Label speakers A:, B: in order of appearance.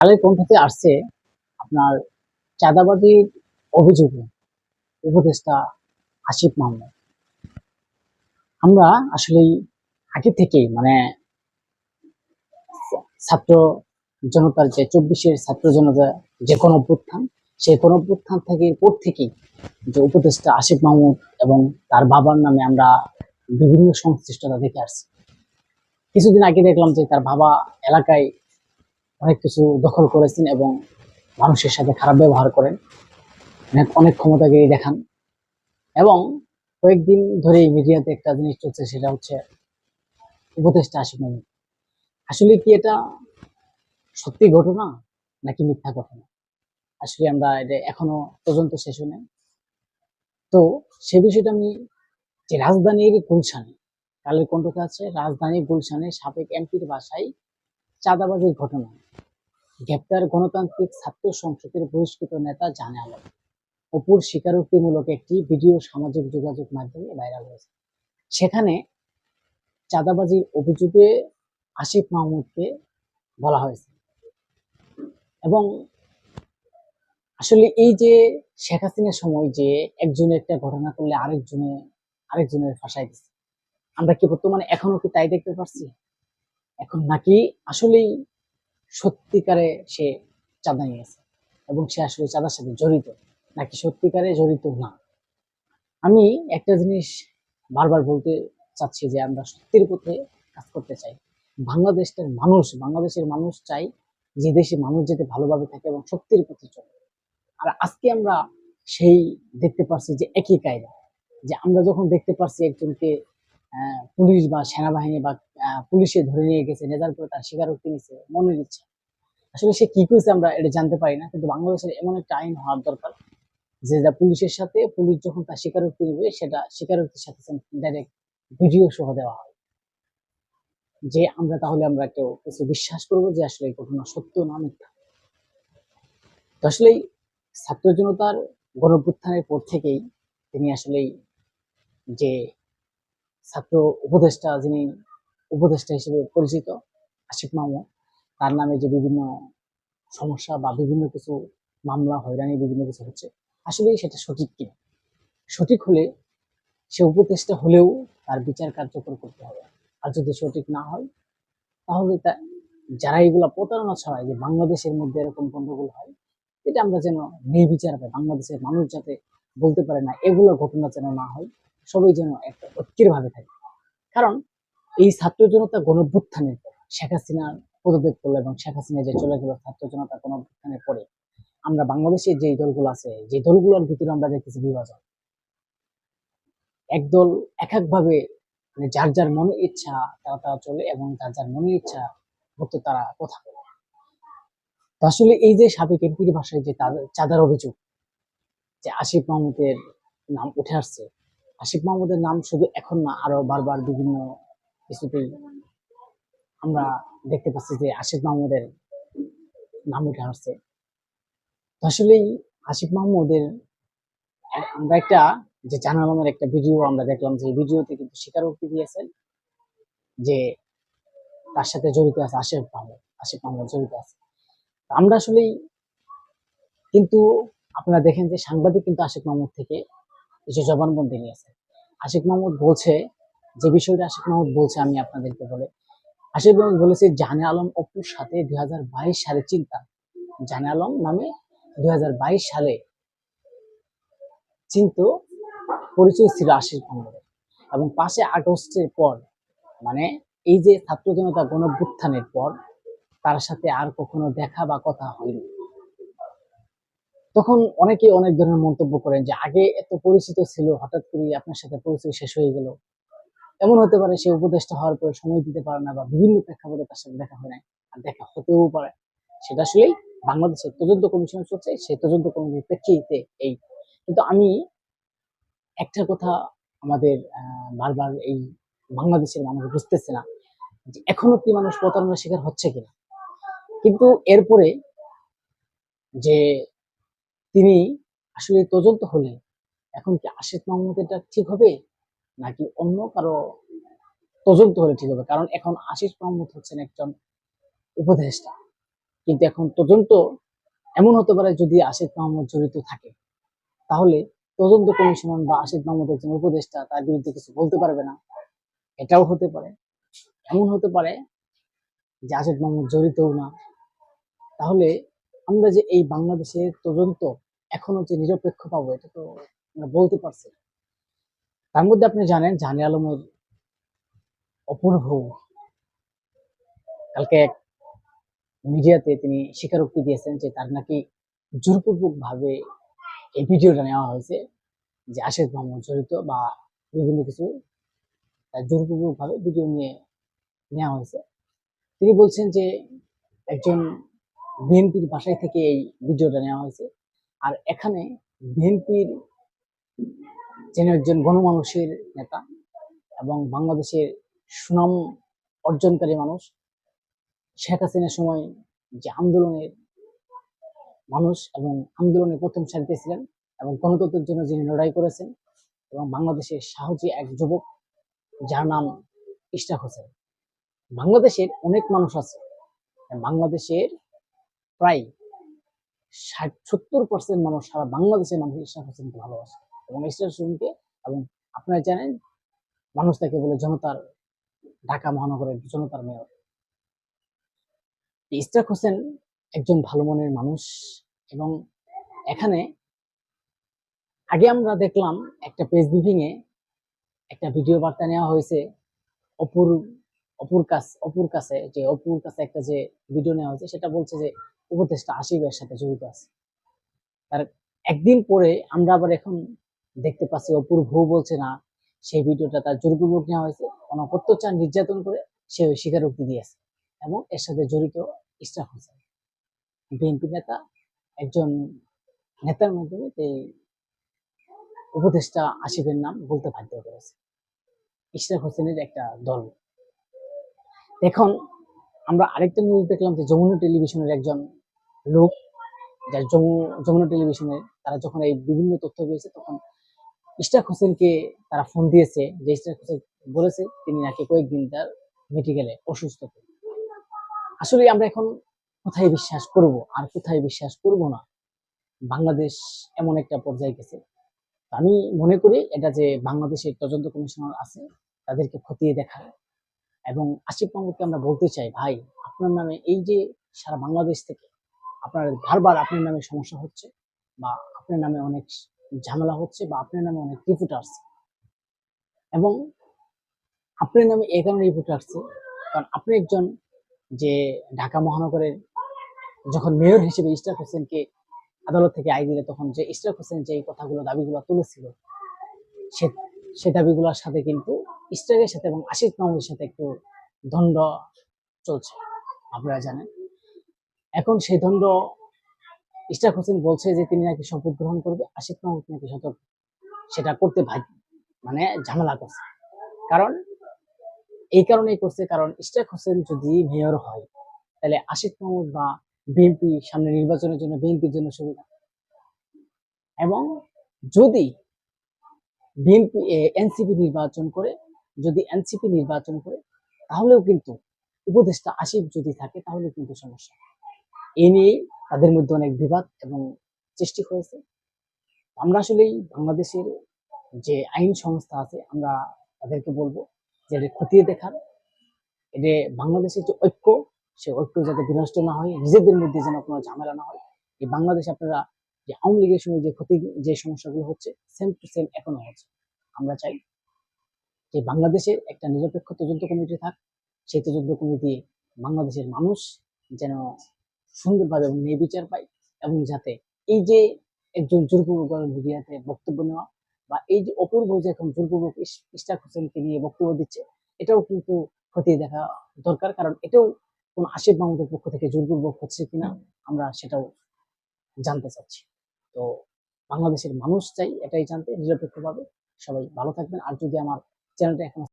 A: কালের কণ্ঠতে আসছে আপনার চাঁদাবাজির অভিযোগে উপদেষ্টা আসিফ মাহমুদ। আমরা আসলেই আগে থেকেই ছাত্র জনতার যে 24-এর ছাত্র জনতা যে কোনো অভ্যুত্থান, সেই কোনো অভ্যুত্থান থেকে পর থেকেই যে উপদেষ্টা আসিফ মাহমুদ এবং তার বাবার নামে আমরা বিভিন্ন সংশ্লিষ্টতা দেখে আসছি। কিছুদিন আগে দেখলাম যে তার বাবা এলাকায় অনেক কিছু দখল করেছেন এবং মানুষের সাথে খারাপ ব্যবহার করেন, অনেক ক্ষমতাগিরি দেখান। এবং কয়েকদিন ধরেই মিডিয়াতে একটা জিনিস চলছে, সেটা হচ্ছে উপদেষ্টা আসিফ মাহমুদ। আসলে কি এটা সত্যি ঘটনা নাকি মিথ্যা ঘটনা? আসলে আমরা এটা এখনো তদন্ত শেষ হয় নাই। তো সে বিষয়টা আমি যে রাজধানীর গুলশানে, কালের কণ্ঠতে আছে রাজধানীর গুলশানে সাবেক এমপির বাসায় চাঁদাবাজির ঘটনা, গ্রেপ্তার গণতান্ত্রিক ছাত্র সংসদের বহিষ্কৃত নেতা জানে আলম। অপুর স্বীকারোক্তিমূলক একটি ভিডিও সামাজিক যোগাযোগ মাধ্যমে ভাইরাল হয়েছে। সেখানে চাঁদাবাজির অভিযোগে আসিফ মাহমুদকে বলা হয়েছে। এবং আসলে এই যে শেখ হাসিনার সময় যে একজনের একটা ঘটনা করলে আরেকজনের ফাঁসাই দিচ্ছে, আমরা কি বর্তমানে এখনো কি তাই দেখতে পাচ্ছি? এখন নাকি আসলেই সত্যিকারে সে চাঁদা নিয়েছে এবং সে আসলে চাঁদার সাথে জড়িত, নাকি সত্যিকারে জড়িত না? আমি একটা জিনিস বারবার বলতে চাচ্ছি যে আমরা সত্যের পথে কাজ করতে চাই। বাংলাদেশের মানুষ চাই যে দেশে মানুষ যাতে ভালোভাবে থাকে এবং সত্যের পথে চলে। আর আজকে আমরা সেই দেখতে পাচ্ছি যে একই কায়দা, যে আমরা যখন দেখতে পাচ্ছি একজনকে পুলিশ বা সেনাবাহিনী বা পুলিশে ধরে নিয়ে গেছে, নেজার করে তার স্বীকারোক্তি নিচ্ছে মনের ইচ্ছা। আসলে সে কি করেছে আমরা এটা জানতে পারি না, কিন্তু বাংলাদেশের এমন একটা আইন হওয়ার দরকার যে যা পুলিশের সাথে পুলিশ যখন তার স্বীকারোক্তি নেবে, সেটা স্বীকারোক্তির সাথে ডাইরেক্ট ভিডিও সহ দেওয়া হয়, যে আমরা কেউ কিছু বিশ্বাস করবো যে আসলে এই ঘটনা সত্য না মিথ্যা। তো আসলেই ছাত্র জনতার গণঅভ্যুত্থানের পর থেকেই তিনি আসলেই যে ছাত্র উপদেষ্টা, যিনি উপদেষ্টা হিসেবে পরিচিত আসিফ মাহমুদ, তার নামে যে বিভিন্ন সমস্যা বা বিভিন্ন কিছু মামলা হয়রানি বিভিন্ন কিছু হচ্ছে, আসলে সেটা সঠিক কিনা? সঠিক হলে সে উপদেষ্টা হলেও তার বিচার কার্যকর করতে হবে। আর যদি সঠিক না হয়, তাহলে যারা এগুলা প্রতারণা ছড়ায় যে বাংলাদেশের মধ্যে এরকম গন্ডগোল হয়, এটা আমরা যেন নির্বিচার পাই, বাংলাদেশের মানুষ যাতে বলতে পারে না এগুলো ঘটনা যেন না হয়, সবাই যেন একটা ঐক্যের ভাবে থাকে। কারণ এই ছাত্র জনতা গণঅভ্যুত্থানের পর শেখ হাসিনার পদত্যাগ করলো এবং শেখ হাসিনা যে চলে গেল, ছাত্র জনতা গণঅভ্যুত্থানের পরে আমরা বাংলাদেশের যে দলগুলো আছে, যে দলগুলোর ভিতরে আমরা দেখতেছি বিভাজন। একদল এক একভাবে যার যার মনের ইচ্ছা তারা চলে এবং যার যার মনের ইচ্ছা মতো তারা কথা বলে। তো আসলে এই যে সাবেক এমপির ভাষায় যে চাঁদার অভিযোগ, যে আসিফ মাহমুদের নাম উঠে আসছে, আসিফ মাহমুদের নাম শুধু এখন না, আরো বারবার বিভিন্ন কিছুতেই আমরা দেখতে পাচ্ছি যে আসিফ মাহমুদের নাম উঠে আসছে। তো আসলেই আসিফ মাহমুদের আমরা একটা যে জানা নামের একটা ভিডিও আমরা দেখলাম, যে ভিডিওতে কিন্তু স্বীকারোক্তি দিয়েছেন যে তার সাথে জড়িত আছে আসিফ মাহমুদ জড়িত আছে। আমরা আসলেই কিন্তু আপনারা দেখেন যে সাংবাদিক কিন্তু আশিক মাহমুদ থেকে কিছু জবানবন্দি নিয়েছে। আশিক মাহমুদ বলছে, যে বিষয়টা আশিক মাহমুদ বলছে আমি আপনাদেরকে বলে, আশিক মাহমুদ বলেছে জানে আলম অপুর সাথে 2022 সালে জানে আলম নামে 2022 সালে চিন্তা পরিচয় ছিল আশিক মাহমুদের। এবং 5 আগস্টের পর, মানে এই যে ছাত্র জনতা গণঅভ্যুত্থানের পর তার সাথে আর কখনো দেখা বা কথা হয়নি। তখন অনেকে অনেক ধরনের মন্তব্য করেন যে আগে এত পরিচিত ছিল, হঠাৎ করে আপনার সাথে পরিচয় শেষ হয়ে গেল। এমন হতে পারে সে উপদেষ্টা হওয়ার পরে সময় দিতে পারে না, বা বিভিন্ন প্রেক্ষাপটে তার সাথে দেখা হয় নাই, আর দেখা হতেও পারে। সেটা আসলেই বাংলাদেশের তদন্ত কমিশন চলছে, সেই তদন্ত কমিশনের প্রেক্ষিতে এই। কিন্তু আমি একটা কথা আমাদের বারবার এই বাংলাদেশের মানুষ বুঝতেছে না, যে এখনো কি মানুষ প্রতারণার শিকার হচ্ছে কিনা। কিন্তু এরপরে যে তিনি আসলে তদন্ত হলে এখন কি আসিফ মাহমুদ এটা ঠিক হবে, নাকি অন্য কারো তদন্ত হলে ঠিক হবে? কারণ এখন আসিফ মাহমুদ হচ্ছেন একজন উপদেষ্টা, কিন্তু এখন তদন্ত এমন হতে পারে যদি আসিফ মাহমুদ জড়িত থাকে, তাহলে তদন্ত কমিশন বা আসিফ মাহমুদের একজন উপদেষ্টা তার বিরুদ্ধে কিছু বলতে পারবে না। এটাও হতে পারে। এমন হতে পারে যে আসিফ মাহমুদ জড়িতও না। তাহলে আমরা যে এই বাংলাদেশের তদন্ত এখনো যে নিরপেক্ষ পাবো, এটা তো আমরা বলতে পারছি না। তার মধ্যে আপনি জানেন জাহান আলমের অপূর্ব কালকে এক মিডিয়াতে তিনি স্বীকারোক্তি দিয়েছেন যে তার নাকি জোরপূর্বক ভাবে এই ভিডিওটা নেওয়া হয়েছে, যে আসিফ মাহমুদ জড়িত বা বিভিন্ন কিছু তার জোরপূর্বক ভাবে ভিডিও নিয়ে নেওয়া হয়েছে। তিনি বলছেন যে একজন বিএনপির বাসায় থেকে এই ভিডিওটা নেওয়া হয়েছে। আর এখানে বিএনপির যেন একজন গণমানুষের নেতা এবং বাংলাদেশের সুনাম অর্জনকারী মানুষ, শেখ হাসিনার সময় যে আন্দোলনের মানুষ এবং আন্দোলনের প্রথম সারিতে ছিলেন এবং গণতন্ত্রের জন্য যিনি লড়াই করেছেন, এবং বাংলাদেশের সাহসী এক যুবক যার নাম ইশরাক হোসেন। বাংলাদেশের অনেক মানুষ আছে, বাংলাদেশের প্রায় 60-70% মানুষ, সারা বাংলাদেশের মানুষ ইশরাক হোসেনকে ভালোবাসে এবং ইশরাক হোসেনকে, এবং আপনারা জানেন মানুষ তাকে বলে জনতার, ঢাকা মহানগরের জনতার মেয়র। ইশরাক হোসেন একজন ভালো মনের মানুষ। এবং এখানে আগে আমরা দেখলাম একটা পেজ ব্রিফিং এ একটা ভিডিও বার্তা নেওয়া হয়েছে অপুর অপুর কাছে একটা যে ভিডিও নেওয়া হয়েছে, সেটা বলছে যে উপদেষ্টা আসিফের সাথে জড়িত আছে। তার একদিন পরে আমরা আবার এখন দেখতে পাচ্ছি অপুর বউ বলছে না, সেই ভিডিওটা তার জোরপূর্বক নেওয়া হয়েছে, অত্যাচার নির্যাতন করে সে ওই স্বীকারোক্তি দিয়েছে এবং এর সাথে জড়িত ইশরাক হোসেন, বিএনপি নেতা। একজন নেতার মাধ্যমে এই উপদেষ্টা আসিফের নাম বলতে বাধ্য করেছে ইশরাক হোসেনের একটা দল। এখন আমরা আরেকটা নিউজ দেখলাম যে যমুনা টেলিভিশনের একজন লোক, যার যমুনা টেলিভিশনের তারা যখন এই বিভিন্ন তথ্য পেয়েছে, তখন ইশরাক হোসেনকে তারা ফোন দিয়েছে, যে ইশরাক হোসেন বলেছে তিনি নাকি কয়েকদিন তার মেডিকেলে অসুস্থ। আসলে আমরা এখন কোথায় বিশ্বাস করব আর কোথায় বিশ্বাস করব না, বাংলাদেশ এমন একটা পর্যায়ে গেছে। আমি মনে করি এটা যে বাংলাদেশের তদন্ত কমিশনার আছে তাদেরকে খতিয়ে দেখা, এবং আসিফ মাহমুদকে আমরা বলতে চাই, ভাই আপনার নামে এই যে সারা বাংলাদেশ থেকে আপনার বারবার আপনার নামে সমস্যা হচ্ছে, বা আপনার নামে অনেক ঝামেলা হচ্ছে, বা আপনার নামে অনেক রিপোর্ট আসছে, এবং আপনার নামে এই কারণে রিপোর্ট আসছে কারণ আপনি একজন যে ঢাকা মহানগরের যখন মেয়র হিসেবে ইশরাক হোসেনকে আদালত থেকে আয় দিলে, তখন যে ইশরাক হোসেন যে কথাগুলো দাবিগুলো তুলেছিল, সে সে দাবিগুলোর সাথে কিন্তু ইশরাকের সাথে এবং আসিফ মাহমুদের সাথে একটু দ্বন্দ্ব চলছে, আপনারা জানেন। এখন সেই দ্বন্দ্ব, ইশরাক হোসেন বলছে যে তিনি নাকি শপথ গ্রহণ করবে, আসিফ মাহমুদ নাকি সেটা করতে মানে ঝামেলা করছে। কারণ এই কারণেই করছে, কারণ ইশরাক হোসেন যদি মেয়র হয় তাহলে আসিফ মাহমুদ বা বিএনপি সামনে নির্বাচনের জন্য বিএনপির জন্য সুবিধা, এবং যদি বিএনপি এনসিপি নির্বাচন করে, তাহলেও কিন্তু উপদেষ্টা আসিফ যদি থাকে তাহলে কিন্তু সমস্যা। এ নিয়ে তাদের মধ্যে অনেক বিবাদ এবং সৃষ্টি হয়েছে। আমরা আসলেই বাংলাদেশের যে আইন সংস্থা আছে, আমরা তাদেরকে বলবো যে খতিয়ে দেখার, এটা বাংলাদেশের যে ঐক্য, সে ঐক্য যাতে বিনষ্ট না হয়, নিজেদের মধ্যে যেন কোনো ঝামেলা না হয়। এই বাংলাদেশে আপনারা যে আওয়ামী লীগের সময় যে ক্ষতি, যে সমস্যাগুলো হচ্ছে, সেম টু সেম এখনো হচ্ছে। আমরা চাই যে বাংলাদেশের একটা নিরপেক্ষ তদন্ত কমিটি থাক, সেই তদন্ত কমিটি বাংলাদেশের মানুষ যেন সুন্দরভাবে এবং ন্যায়বিচার পায়, এবং যাতে এই যে একজন জোরপূর্বক মিডিয়াতে বক্তব্য নেওয়া, বা এই যে অপূর্ব যে এখন জোরপূর্বক ইশরাক হোসেনকে নিয়ে বক্তব্য দিচ্ছে, এটাও কিন্তু খতিয়ে দেখা দরকার। কারণ এটাও কোন আসিফ মাহমুদের পক্ষ থেকে জোরপূর্বক হচ্ছে কিনা আমরা সেটাও জানতে চাচ্ছি। তো বাংলাদেশের মানুষ চাই এটাই জানতে, নিরপেক্ষভাবে। সবাই ভালো থাকবেন। আর যদি আমার চ্যানেলটা এখন